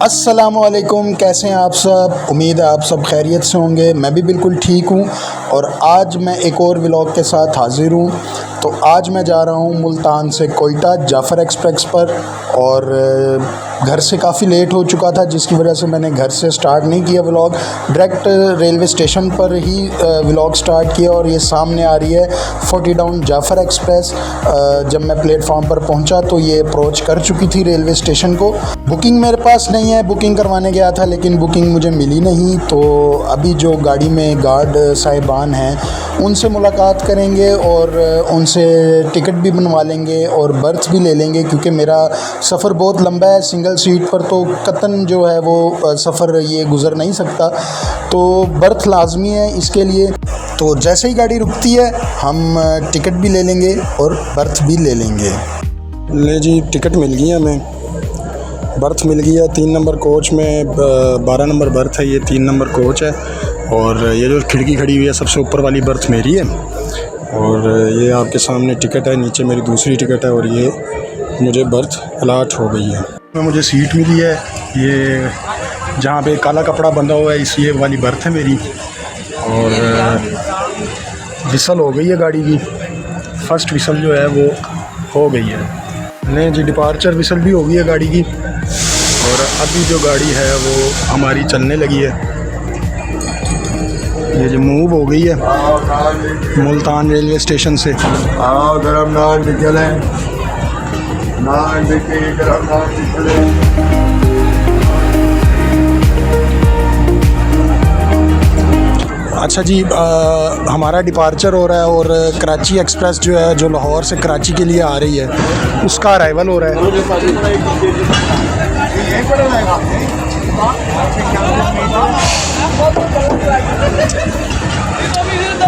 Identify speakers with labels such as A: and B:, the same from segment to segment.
A: अस्सलामुअलैकुम, कैसे हैं आप सब। उम्मीद है आप सब खैरियत से होंगे। मैं भी बिल्कुल ठीक हूँ और आज मैं एक और व्लॉग के साथ हाज़िर हूँ। तो आज मैं जा रहा हूँ मुल्तान से कोयटा जाफ़र एक्सप्रेस पर और घर से काफ़ी लेट हो चुका था, जिसकी वजह से मैंने घर से स्टार्ट नहीं किया व्लॉग। डायरेक्ट रेलवे स्टेशन पर ही व्लॉग स्टार्ट किया और ये सामने आ रही है 40 डाउन जाफ़र एक्सप्रेस। जब मैं प्लेटफॉर्म पर पहुंचा तो ये अप्रोच कर चुकी थी रेलवे स्टेशन को। बुकिंग मेरे पास नहीं है, बुकिंग करवाने गया था लेकिन बुकिंग मुझे मिली नहीं। तो अभी जो गाड़ी में गार्ड साहिबान हैं उनसे मुलाकात करेंगे और उनसे टिकट भी बनवा लेंगे और बर्थ भी ले लेंगे, क्योंकि मेरा सफ़र बहुत लंबा है। सिंगल सीट पर तो कतन जो है वो सफ़र ये गुज़र नहीं सकता, तो बर्थ लाजमी है इसके लिए। तो जैसे ही गाड़ी रुकती है हम टिकट भी ले लेंगे और बर्थ भी ले लेंगे। ले जी, टिकट मिल गई हमें, बर्थ मिल गई है। 3 नंबर कोच में 12 नंबर बर्थ है, ये 3 नंबर कोच है। और ये जो खिड़की खड़ी हुई है सबसे ऊपर वाली बर्थ मेरी है और ये आपके सामने टिकट है, नीचे मेरी दूसरी टिकट है और ये मुझे बर्थ अलाट हो गई है। मुझे सीट मिली है, ये जहाँ पे काला कपड़ा बंधा हुआ है ये वाली बर्थ है मेरी। और विसल हो गई है गाड़ी की, फ़र्स्ट विसल जो है वो हो गई है। नहीं जी, डिपार्चर विसल भी हो गई है गाड़ी की और अभी जो गाड़ी है वो हमारी चलने लगी है। ये जो मूव हो गई है मुल्तान रेलवे स्टेशन से।
B: आओ गरम नान निकले, नान दिखे गरम नान निकले।
A: अच्छा जी, हमारा डिपार्चर हो रहा है और कराची एक्सप्रेस जो है, जो लाहौर से कराची के लिए आ रही है, उसका अराइवल हो रहा है।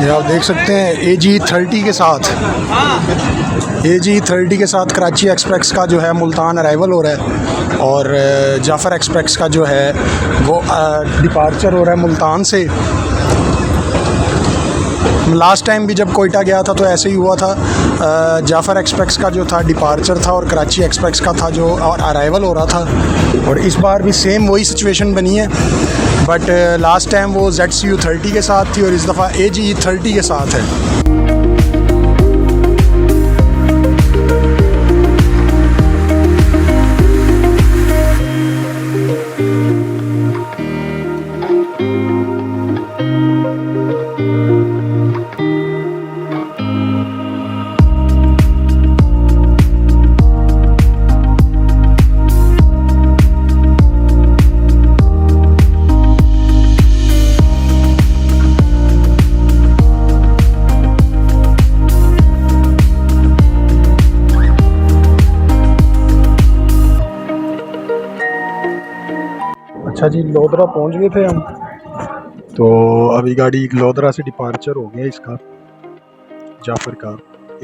A: ये आप देख सकते हैं AG30 के साथ कराची एक्सप्रेस का जो है मुल्तान अराइवल हो रहा है और जाफ़र एक्सप्रेस का जो है वो डिपार्चर हो रहा है मुल्तान से। लास्ट टाइम भी जब कोयटा गया था तो ऐसे ही हुआ था। जाफ़र एक्सप्रेस का जो था डिपार्चर था और कराची एक्सप्रेस का था जो और अराइवल हो रहा था। और इस बार भी सेम वही सिचुएशन बनी है, बट लास्ट टाइम वो ZCU30 के साथ थी और इस दफ़ा AG30 के साथ है। अच्छा जी, लोधरा पहुंच गए थे हम, तो अभी गाड़ी लोधरा से डिपार्चर हो गया इसका जाफ़र का।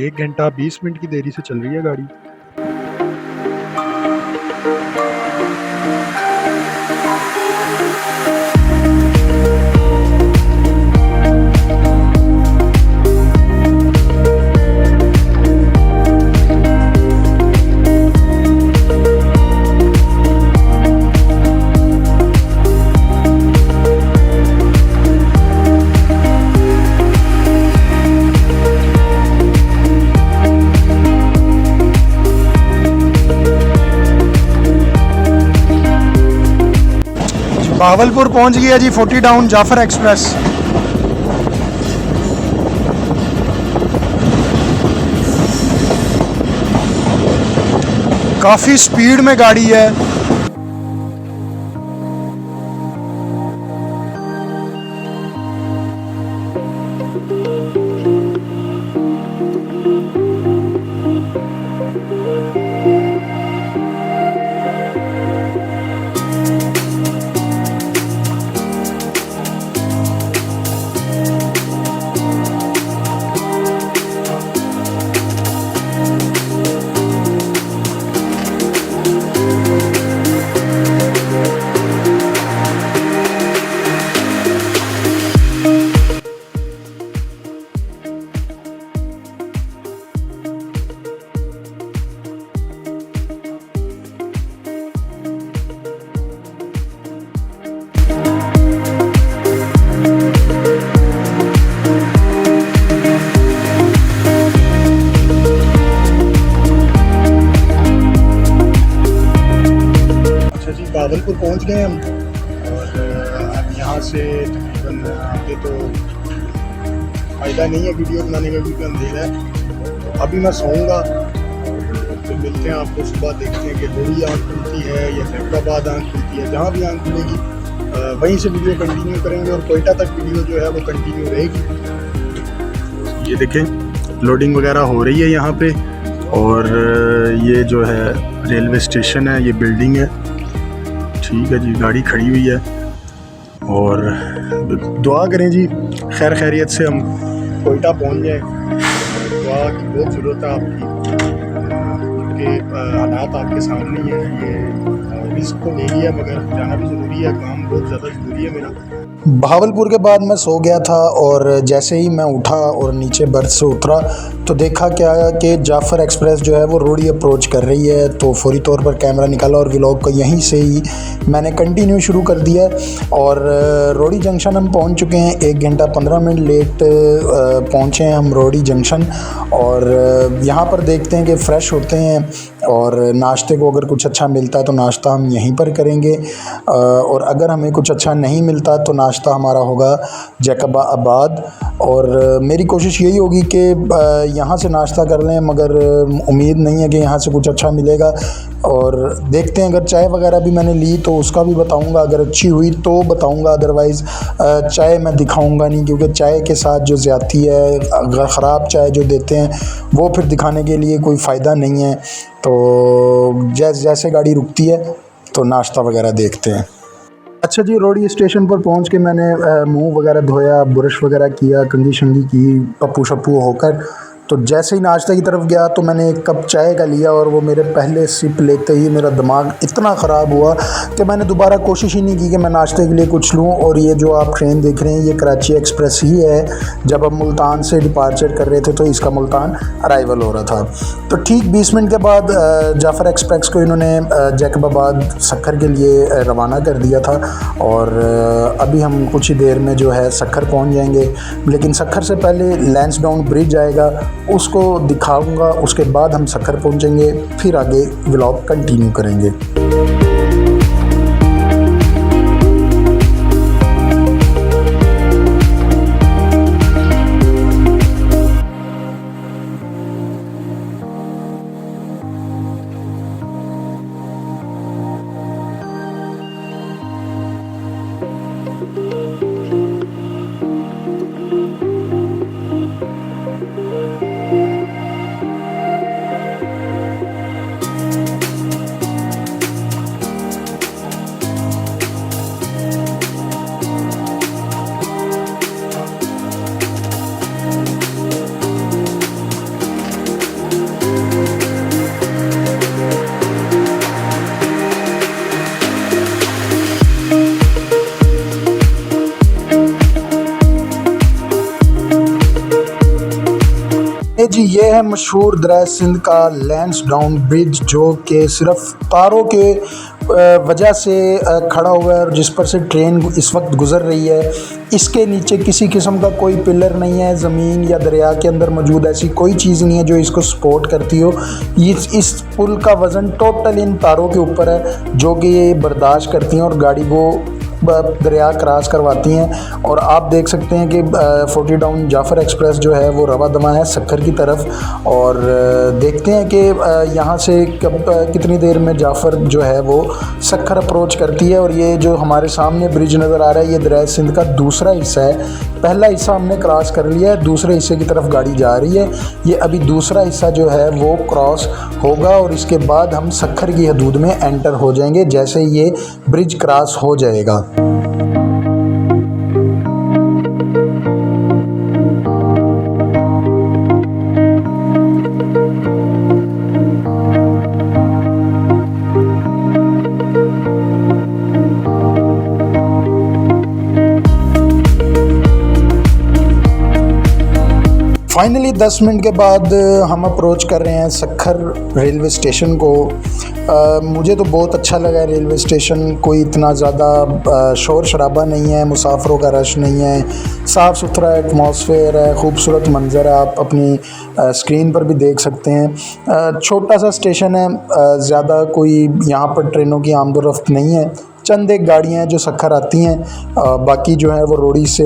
A: 1 घंटा 20 मिनट की देरी से चल रही है गाड़ी। भावलपुर पहुंच गया जी 40 डाउन जाफ़र एक्सप्रेस। काफ़ी स्पीड में गाड़ी है। अच्छा जी, भावलपुर पहुंच गए हम और अब यहाँ से तकरीबन आगे तो फ़ायदा नहीं है वीडियो बनाने का क्योंकि अंधेरा है। तो अभी मैं सोऊंगा और फिर मिलते हैं आपको सुबह, देखते हैं कि रोड़ी आँख खुलती है या फैसलाबाद आँख खुलती है, जहाँ भी आँख खुलेगी वहीं से वीडियो कंटिन्यू करेंगे और कोयटा तक वीडियो जो है वो कंटिन्यू रहेगी। ये देखें लोडिंग वगैरह हो रही है यहाँ पे और ये जो है रेलवे स्टेशन है, ये बिल्डिंग है। ठीक है जी, गाड़ी खड़ी हुई है और दुआ करें जी खैर खैरियत से हम कोयटा पहुँच जाएँ। दुआ की बहुत ज़रूरत है आपकी क्योंकि हालात आपके सामने ही हैं। ये रिस्क तो ले लिया मगर जाना भी ज़रूरी है, काम बहुत ज़्यादा ज़रूरी है मेरा। भावलपुर के बाद मैं सो गया था और जैसे ही मैं उठा और नीचे बर्थ से उतरा तो देखा क्या कि जाफ़र एक्सप्रेस जो है वो रोड़ी अप्रोच कर रही है। तो फौरी तौर पर कैमरा निकाला और व्लॉग को यहीं से ही मैंने कंटिन्यू शुरू कर दिया और रोड़ी जंक्शन हम पहुंच चुके हैं। 1 घंटा 15 मिनट लेट पहुंचे हैं हम रोड़ी जंक्शन और यहाँ पर देखते हैं कि फ़्रेश होते हैं और नाश्ते को अगर कुछ अच्छा मिलता है तो नाश्ता हम यहीं पर करेंगे और अगर हमें कुछ अच्छा नहीं मिलता तो नाश्ता हमारा होगा जैकबाबाद। और मेरी कोशिश यही होगी कि यहाँ से नाश्ता कर लें मगर उम्मीद नहीं है कि यहाँ से कुछ अच्छा मिलेगा और देखते हैं। अगर चाय वगैरह भी मैंने ली तो उसका भी बताऊँगा, अगर अच्छी हुई तो बताऊँगा, अदरवाइज़ चाय मैं दिखाऊँगा नहीं क्योंकि चाय के साथ जो ज़्यादती है, अगर ख़राब चाय जो देते हैं वो फिर दिखाने के लिए कोई फ़ायदा नहीं है। तो जैसे गाड़ी रुकती है तो नाश्ता वगैरह देखते हैं। अच्छा जी, रोड़ी स्टेशन पर पहुंच के मैंने मुंह वगैरह धोया, ब्रश वगैरह किया, कंघी शंघी की, पप्पू शप्पू होकर तो जैसे ही नाश्ते की तरफ गया तो मैंने 1 कप चाय का लिया और वो मेरे पहले सिप लेते ही मेरा दिमाग इतना ख़राब हुआ कि मैंने दोबारा कोशिश ही नहीं की कि मैं नाश्ते के लिए कुछ लूँ। और ये जो आप ट्रेन देख रहे हैं ये कराची एक्सप्रेस ही है। जब हम मुल्तान से डिपार्चर कर रहे थे तो इसका मुल्तान अराइवल हो रहा था। तो ठीक 20 मिनट के बाद जाफ़र एक्सप्रेस को इन्होंने जैकबाबाद सक्खर के लिए रवाना कर दिया था और अभी हम कुछ ही देर में जो है सक्खर पहुँच जाएंगे। लेकिन सक्खर से पहले लैंसडाउन ब्रिज आएगा, उसको दिखाऊंगा, उसके बाद हम सक्खर पहुंचेंगे, फिर आगे व्लॉग कंटिन्यू करेंगे। जी ये है मशहूर दरिया सिंध का लैंसडाउन ब्रिज जो कि सिर्फ तारों के वजह से खड़ा हुआ है और जिस पर से ट्रेन इस वक्त गुज़र रही है। इसके नीचे किसी किस्म का कोई पिलर नहीं है, ज़मीन या दरिया के अंदर मौजूद ऐसी कोई चीज़ नहीं है जो इसको सपोर्ट करती हो। इस पुल का वज़न टोटल इन तारों के ऊपर है जो कि ये बर्दाश्त करती हैं और गाड़ी को दरिया क्रॉस करवाती हैं। और आप देख सकते हैं कि 40 डाउन जाफ़र एक्सप्रेस जो है वो रवा दवा है सक्खर की तरफ और देखते हैं कि यहाँ से कितनी देर में जाफ़र जो है वो सक्खर अप्रोच करती है। और ये जो हमारे सामने ब्रिज नज़र आ रहा है ये दरिया सिंध का दूसरा हिस्सा है। पहला हिस्सा हमने क्रॉस कर लिया है, दूसरे हिस्से की तरफ गाड़ी जा रही है। ये अभी दूसरा हिस्सा जो है वो क्रॉस होगा और इसके बाद हम सक्खर की हदूद में एंटर हो जाएंगे जैसे ये ब्रिज क्रॉस हो जाएगा। फाइनली 10 मिनट के बाद हम अप्रोच कर रहे हैं सक्खर रेलवे स्टेशन को। मुझे तो बहुत अच्छा लगा रेलवे स्टेशन। कोई इतना ज़्यादा शोर शराबा नहीं है, मुसाफिरों का रश नहीं है, साफ़ सुथरा एटमॉस्फेयर है, खूबसूरत मंज़र है, आप अपनी स्क्रीन पर भी देख सकते हैं। छोटा सा स्टेशन है, ज़्यादा कोई यहाँ पर ट्रेनों की आमदोरफ्त नहीं है। चंद एक गाड़ियाँ हैं जो सक्खर आती हैं, बाकी जो है वो रोड़ी से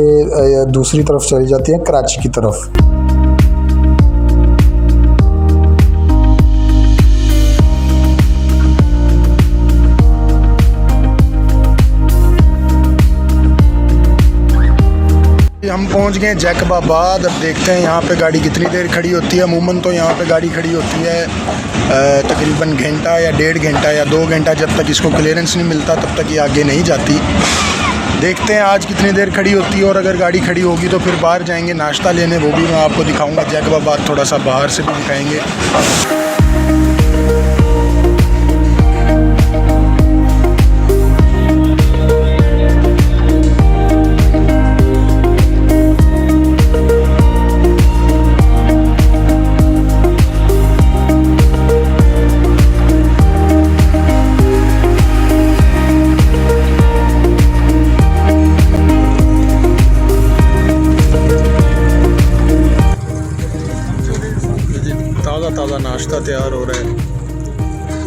A: दूसरी तरफ चली जाती हैं, कराची की तरफ। हम पहुंच गए जैकबाबाद। अब देखते हैं यहाँ पे गाड़ी कितनी देर खड़ी होती है। अमूमन तो यहाँ पे गाड़ी खड़ी होती है तकरीबन घंटा या 1.5 घंटा या 2 घंटा। जब तक इसको क्लियरेंस नहीं मिलता तब तक ये आगे नहीं जाती। देखते हैं आज कितनी देर खड़ी होती है, और अगर गाड़ी खड़ी होगी तो फिर बाहर जाएंगे नाश्ता लेने, वो भी मैं आपको दिखाऊँगा। जैकबाबाद थोड़ा सा बाहर से भी दिखाएँगे। ताज़ा नाश्ता तैयार हो रहा है,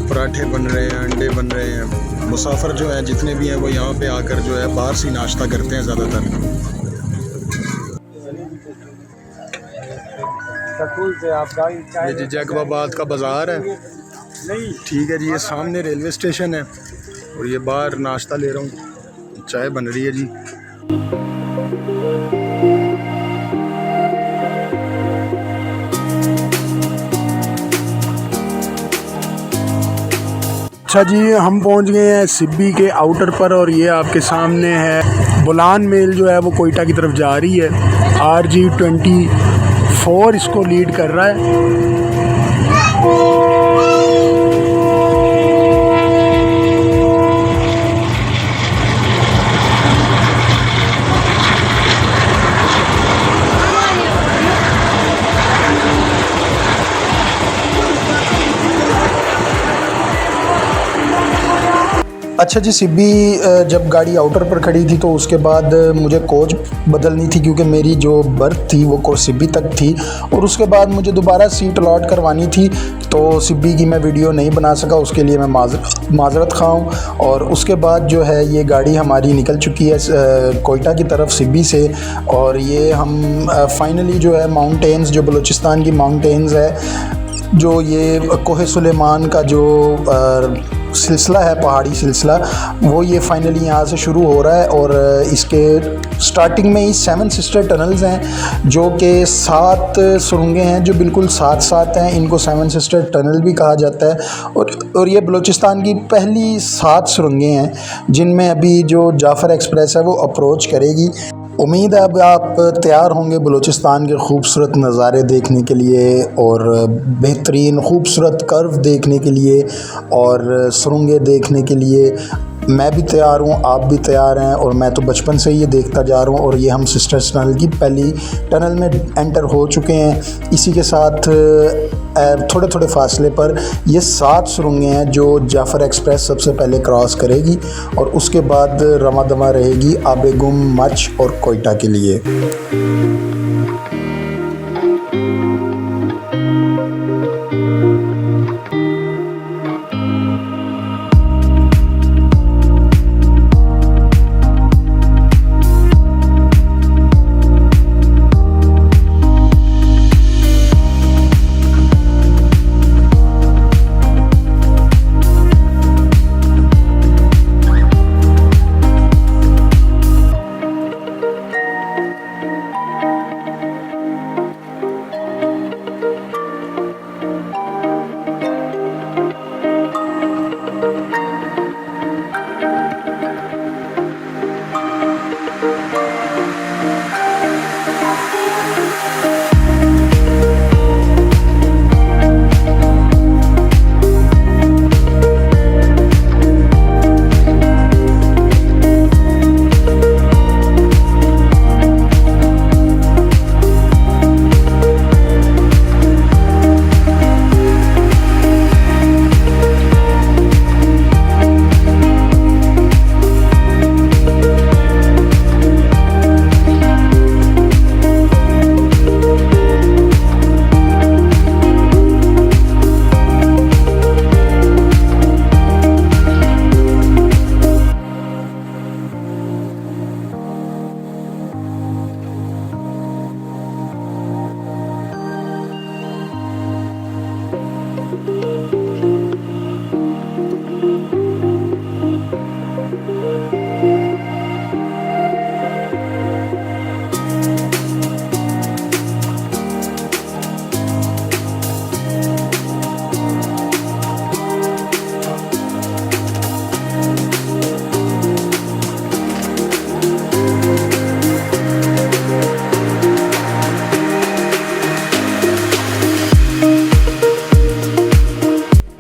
A: पराठे बन रहे हैं, अंडे बन रहे हैं। मुसाफिर जो हैं जितने भी हैं वो यहाँ पे आकर जो है बाहर से नाश्ता करते हैं ज़्यादातर। ये जी जैकबाबाद का बाज़ार है। ठीक है जी, ये सामने रेलवे स्टेशन है और ये बाहर नाश्ता ले रहा हूँ, चाय बन रही है जी। अच्छा जी, हम पहुंच गए हैं सिब्बी के आउटर पर, और ये आपके सामने है बुलान मेल जो है वो कोयटा की तरफ जा रही है। RG24 इसको लीड कर रहा है। अच्छा जी, सिब्बी जब गाड़ी आउटर पर खड़ी थी तो उसके बाद मुझे कोच बदलनी थी, क्योंकि मेरी जो बर्थ थी वो कोच सिब्बी तक थी, और उसके बाद मुझे दोबारा सीट अलॉट करवानी थी। तो सिब्बी की मैं वीडियो नहीं बना सका, उसके लिए मैं माज़रत खा हूँ। और उसके बाद जो है ये गाड़ी हमारी निकल चुकी है कोयटा की तरफ सिब्बी से, और ये हम फाइनली जो है माउंटेन्स, जो बलूचिस्तान की माउंटेन्स है, जो ये कोहे सुलेमान का जो सिलसिला है, पहाड़ी सिलसिला, वो ये फाइनली यहाँ से शुरू हो रहा है। और इसके स्टार्टिंग में ही 7 सिस्टर टनल्स हैं, जो कि 7 सुरंगें हैं जो बिल्कुल साथ साथ हैं। इनको 7 सिस्टर टनल भी कहा जाता है। और ये बलूचिस्तान की पहली 7 सुरंगें हैं जिनमें अभी जो जाफ़र एक्सप्रेस है वो अप्रोच करेगी। उम्मीद है अब आप तैयार होंगे बलूचिस्तान के खूबसूरत नज़ारे देखने के लिए, और बेहतरीन खूबसूरत कर्व देखने के लिए, और सुरंगें देखने के लिए। मैं भी तैयार हूँ, आप भी तैयार हैं, और मैं तो बचपन से ये देखता जा रहा हूँ। और ये हम सिस्टर्स टनल की पहली टनल में एंटर हो चुके हैं। इसी के साथ थोड़े थोड़े फासले पर ये 7 सुरंगें हैं जो जाफ़र एक्सप्रेस सबसे पहले क्रॉस करेगी, और उसके बाद रवा दवा रहेगी आबेगुम, मच और कोयटा के लिए।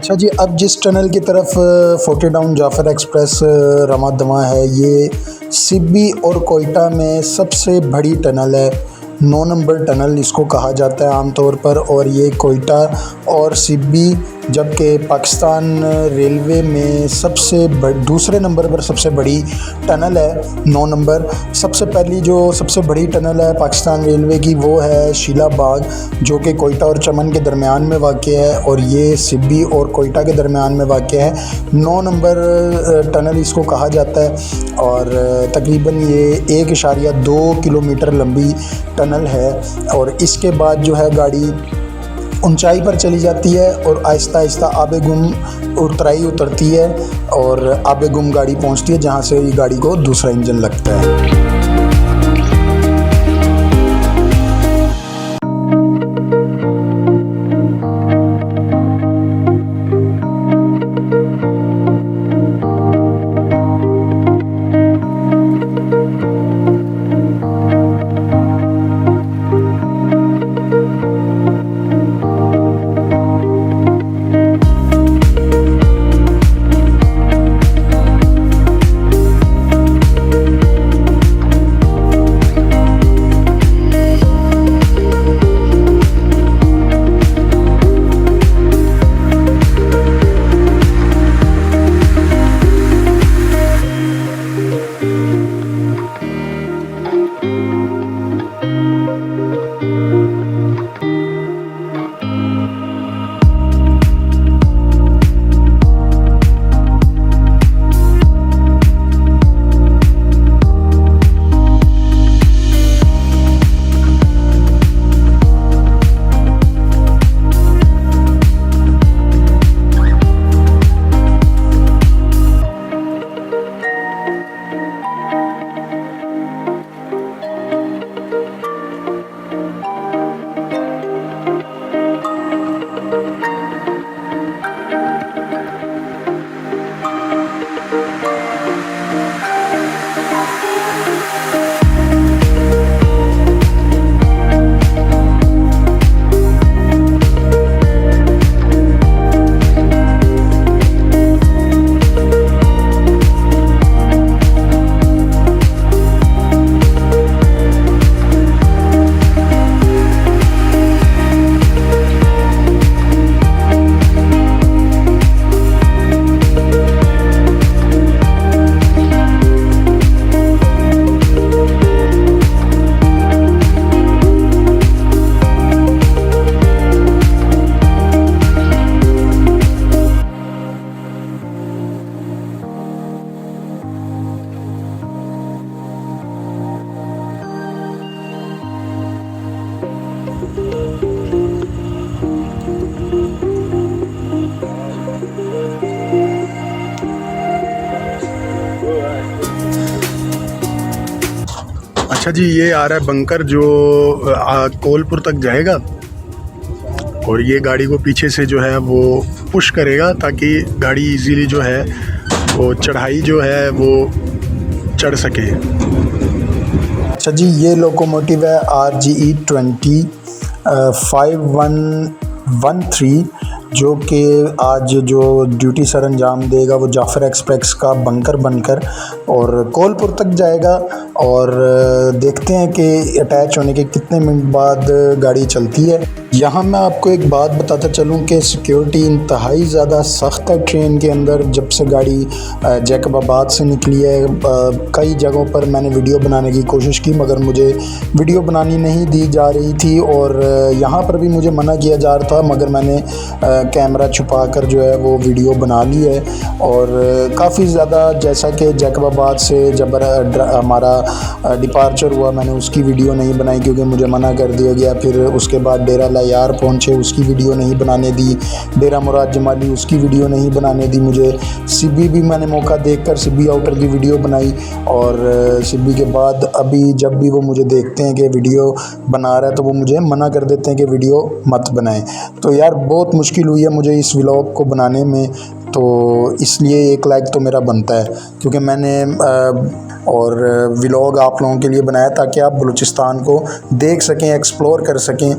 A: अच्छा जी, अब जिस टनल की तरफ 40 डाउन जाफ़र एक्सप्रेस रवां दवां है, ये सिब्बी और कोयटा में सबसे बड़ी टनल है। 9 नंबर टनल इसको कहा जाता है आम तौर पर, और ये कोयटा और सिब्बी, जबकि पाकिस्तान रेलवे में दूसरे नंबर पर सबसे बड़ी टनल है 9 नंबर। सबसे बड़ी टनल है पाकिस्तान रेलवे की, वो है शीला बाग, जो कि कोयटा और चमन के दरमियान में वाक़ है, और ये सिब्बी और कोयटा के दरमियान में वाक़ है। 9 नंबर टनल इसको कहा जाता है, और तकरीबन ये 1.2 किलोमीटर लंबी टनल है। और इसके बाद जो है गाड़ी ऊंचाई पर चली जाती है और आहिस्ता आहिस्ता आबे गुम उतराई उतरती है, और आबे गुम गाड़ी पहुंचती है, जहां से ये गाड़ी को दूसरा इंजन लगता है। अच्छा जी, ये आ रहा है बंकर जो कोलपुर तक जाएगा, और ये गाड़ी को पीछे से जो है वो पुश करेगा ताकि गाड़ी इजीली जो है वो चढ़ाई जो है वो चढ़ सके। अच्छा जी, ये लोकोमोटिव है RGE 5113, जो कि आज जो ड्यूटी सर अंजाम देगा वो जाफ़र एक्सप्रेस का बंकर बनकर और कोलपुर तक जाएगा। और देखते हैं कि अटैच होने के कितने मिनट बाद गाड़ी चलती है। यहाँ मैं आपको एक बात बताता चलूँ कि सिक्योरिटी इंतहाई ज़्यादा सख्त है ट्रेन के अंदर। जब से गाड़ी जैकबाबाद से निकली है, कई जगहों पर मैंने वीडियो बनाने की कोशिश की, मगर मुझे वीडियो बनानी नहीं दी जा रही थी, और यहाँ पर भी मुझे मना किया जा रहा था, मगर मैंने कैमरा छुपा कर जो है वो वीडियो बना ली है। और काफ़ी ज़्यादा, जैसा कि जैकबाबाद से जब हमारा डिपार्चर हुआ, मैंने उसकी वीडियो नहीं बनाई क्योंकि मुझे मना कर दिया गया। फिर उसके बाद डेरा यार पहुँचे उसकी वीडियो नहीं बनाने दी, डेरा मुराद जमाली उसकी वीडियो नहीं बनाने दी मुझे। सिब्बी भी मैंने मौका देखकर सिब्बी आउटर की वीडियो बनाई, और सिब्बी के बाद अभी जब भी वो मुझे देखते हैं कि वीडियो बना रहा है तो वो मुझे मना कर देते हैं कि वीडियो मत बनाएं। तो यार बहुत मुश्किल हुई है मुझे इस व्लॉग को बनाने में, तो इसलिए 1 लाइक तो मेरा बनता है, क्योंकि मैंने और व्लॉग आप लोगों के लिए बनाया ताकि आप बलूचिस्तान को देख सकें, एक्सप्लोर कर सकें।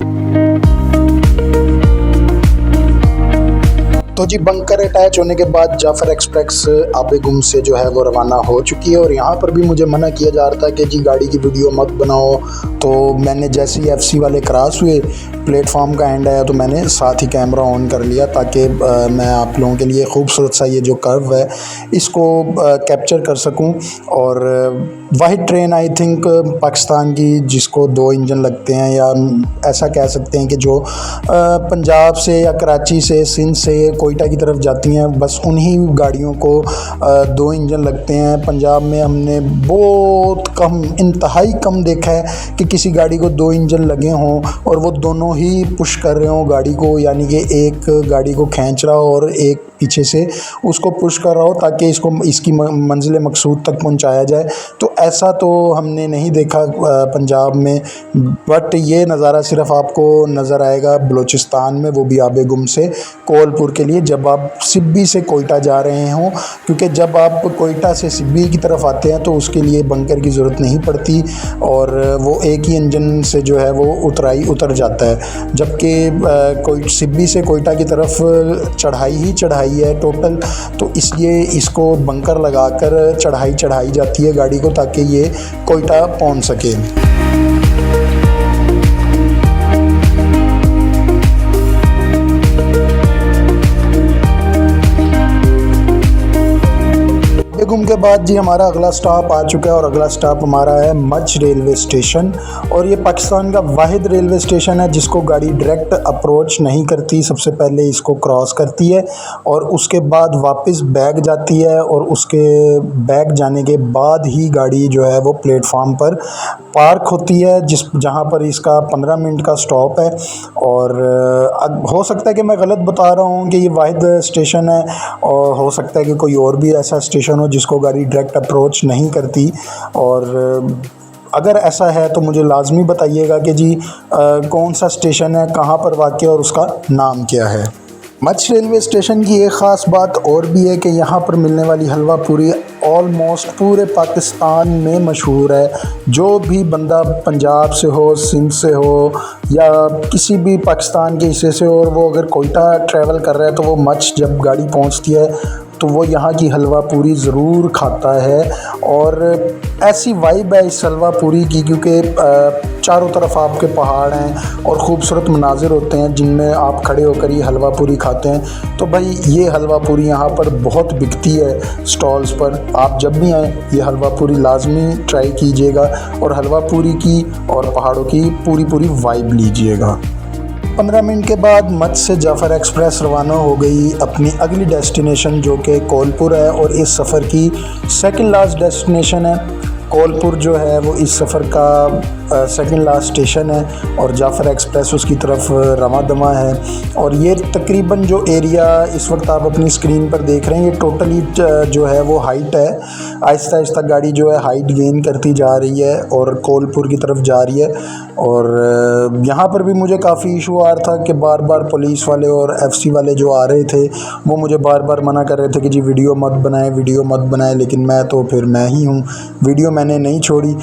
A: तो जी बंकर अटैच होने के बाद जाफ़र एक्सप्रेस आबे गुम से जो है वो रवाना हो चुकी है, और यहाँ पर भी मुझे मना किया जा रहा था कि जी गाड़ी की वीडियो मत बनाओ। तो मैंने जैसे ही FC वाले क्रॉस हुए, प्लेटफॉर्म का एंड आया, तो मैंने साथ ही कैमरा ऑन कर लिया ताकि मैं आप लोगों के लिए खूबसूरत सा ये जो कर्व है इसको कैप्चर कर सकूं। और वाहिद ट्रेन आई थिंक पाकिस्तान की जिसको 2 इंजन लगते हैं, या ऐसा कह सकते हैं कि जो पंजाब से या कराची से, सिंध से कोयटा की तरफ जाती हैं, बस उन्हीं गाड़ियों को 2 इंजन लगते हैं। पंजाब में हमने बहुत कम, इंतहाई कम देखा है कि किसी गाड़ी को 2 इंजन लगे हों और वो दोनों ही पुश कर रहे हों गाड़ी को, यानी कि एक गाड़ी को खींच रहा हो और एक पीछे से उसको पुश कर रहा हो ताकि इसकी मंजिल मकसूद तक पहुंचाया जाए। तो ऐसा तो हमने नहीं देखा पंजाब में, बट ये नज़ारा सिर्फ आपको नज़र आएगा बलूचिस्तान में, वो भी आबे गुम से कोलपुर के लिए, जब आप सिब्बी से कोयटा जा रहे हों। क्योंकि जब आप कोयटा से सिब्बी की तरफ आते हैं तो उसके लिए बंकर की ज़रूरत नहीं पड़ती, और वो एक ही इंजन से जो है वो उतर जाता है। जबकि कोई सिब्बी से कोयटा की तरफ चढ़ाई ही चढ़ाई है टोटल, तो इसलिए इसको बंकर लगाकर चढ़ाई जाती है गाड़ी को ताकि ये कोयटा पहुंच सके। गुम के बाद जी हमारा अगला स्टॉप आ चुका है, और अगला स्टॉप हमारा है मच रेलवे स्टेशन। और ये पाकिस्तान का वाहिद रेलवे स्टेशन है जिसको गाड़ी डायरेक्ट अप्रोच नहीं करती, सबसे पहले इसको क्रॉस करती है और उसके बाद वापस बैक जाती है, और उसके बैक जाने के बाद ही गाड़ी जो है वो प्लेटफार्म पर पार्क होती है, जहाँ पर इसका 15 मिनट का स्टॉप है। और हो सकता है कि मैं गलत बता रहा हूँ कि ये वाहिद स्टेशन है, और हो सकता है कि कोई और भी ऐसा स्टेशन हो जिसको गाड़ी डायरेक्ट अप्रोच नहीं करती। और अगर ऐसा है तो मुझे लाजमी बताइएगा कि जी कौन सा स्टेशन है, कहाँ पर वाक़ है और उसका नाम क्या है। मच रेलवे स्टेशन की एक ख़ास बात और भी है कि यहाँ पर मिलने वाली हलवा पूरी ऑलमोस्ट पूरे पाकिस्तान में मशहूर है। जो भी बंदा पंजाब से हो, सिंध से हो, या किसी भी पाकिस्तान के हिस्से से हो, और वो अगर कोयटा ट्रैवल कर रहा है तो वो मच जब गाड़ी पहुँचती है तो वो यहाँ की हलवा पूरी ज़रूर खाता है। और ऐसी वाइब है इस हलवा पूरी की, क्योंकि चारों तरफ आपके पहाड़ हैं और ख़ूबसूरत मनाजिर होते हैं जिनमें आप खड़े होकर ये हलवा पूरी खाते हैं। तो भाई ये हलवा पूरी यहाँ पर बहुत बिकती है स्टॉल्स पर। आप जब भी आएँ ये हलवा पूरी लाजमी ट्राई कीजिएगा, और हलवा पूरी की और पहाड़ों की पूरी वाइब लीजिएगा। 15 मिनट के बाद मच से जाफ़र एक्सप्रेस रवाना हो गई अपनी अगली डेस्टिनेशन जो कि कोलपुर है, और इस सफ़र की सेकंड लास्ट डेस्टिनेशन है। कोलपुर जो है वो इस सफ़र का सेकंड लास्ट स्टेशन है, और जाफ़र एक्सप्रेस उसकी तरफ रवा दवा है। और ये तकरीबन जो एरिया इस वक्त आप अपनी स्क्रीन पर देख रहे हैं, ये टोटली जो है वो हाइट है। आहिस्ता आहिस्ता गाड़ी जो है हाइट गेन करती जा रही है और कोलपुर की तरफ जा रही है। और यहाँ पर भी मुझे काफ़ी इशू आ रहा था कि बार बार पुलिस वाले और FC वाले जो आ रहे थे वो मुझे बार बार मना कर रहे थे कि जी वीडियो मत बनाएं, लेकिन मैं तो फिर मैं ही हूँ, वीडियो मैंने नहीं छोड़ी।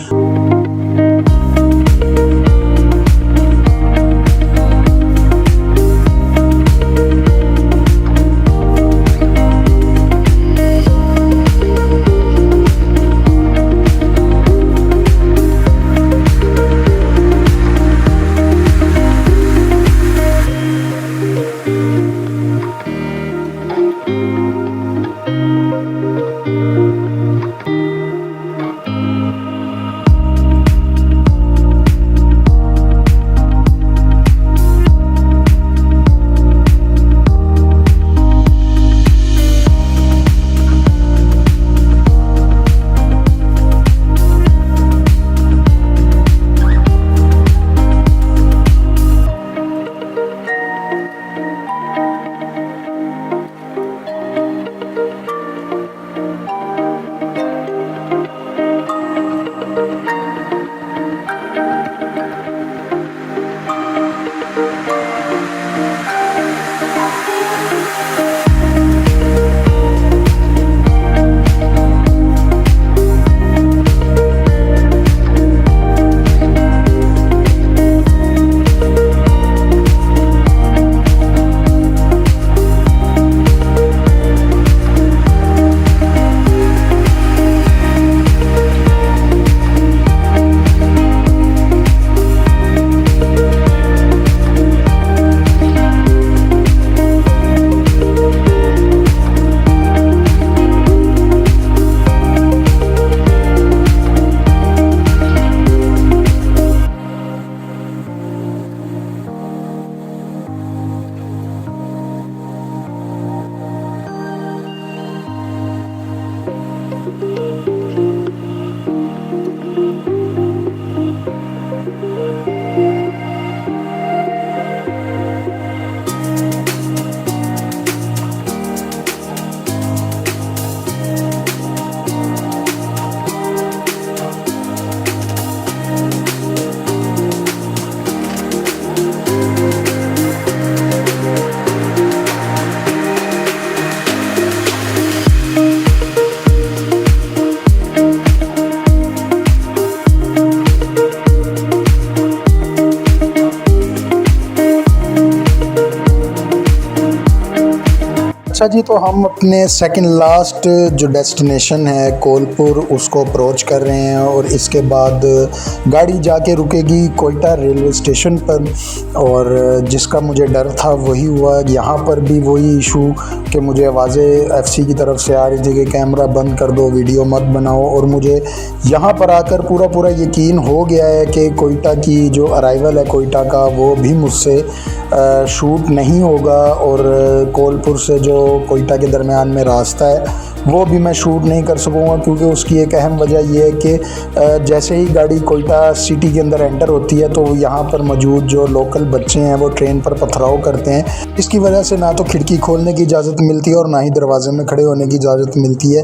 A: अच्छा जी, तो हम अपने सेकंड लास्ट जो डेस्टिनेशन है कोलपुर उसको अप्रोच कर रहे हैं और इसके बाद गाड़ी जाके रुकेगी कोयटा रेलवे स्टेशन पर। और जिसका मुझे डर था वही हुआ। यहाँ पर भी वही इशू कि मुझे आवाज़ें एफसी की तरफ से आ रही थी कि कैमरा बंद कर दो, वीडियो मत बनाओ। और मुझे यहाँ पर आकर पूरा यकीन हो गया है कि कोयटा की जो अराइवल है कोयटा का वो भी मुझसे शूट नहीं होगा और कोलपुर से जो कोयटा के दरमियान में रास्ता है वो भी मैं शूट नहीं कर सकूँगा, क्योंकि उसकी एक अहम वजह यह है कि जैसे ही गाड़ी कोयटा सिटी के अंदर एंटर होती है तो यहाँ पर मौजूद जो लोकल बच्चे हैं वो ट्रेन पर पथराव करते हैं। इसकी वजह से ना तो खिड़की खोलने की इजाज़त मिलती है और ना ही दरवाजे में खड़े होने की इजाज़त मिलती है।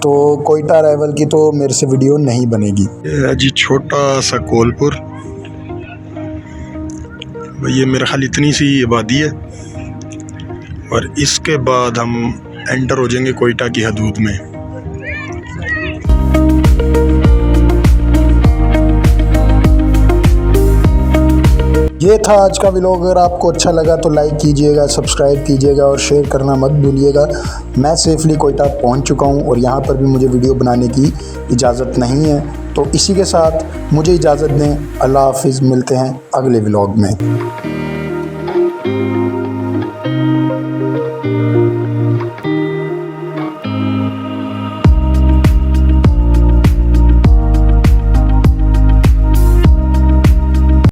A: तो कोयटा अराइवल की तो मेरे से वीडियो नहीं बनेगी।
C: जी छोटा सा कोलपुर, ये मेरा ख्याल इतनी सी आबादी है और इसके बाद हम एंटर हो जाएंगे कोयटा की हदूद में।
A: ये था आज का व्लॉग। अगर आपको अच्छा लगा तो लाइक कीजिएगा, सब्सक्राइब कीजिएगा और शेयर करना मत भूलिएगा। मैं सेफली कोयटा पहुंच चुका हूं और यहां पर भी मुझे वीडियो बनाने की इजाज़त नहीं है। तो इसी के साथ मुझे इजाज़त दें। अल्लाह हाफिज़, मिलते हैं अगले व्लॉग में।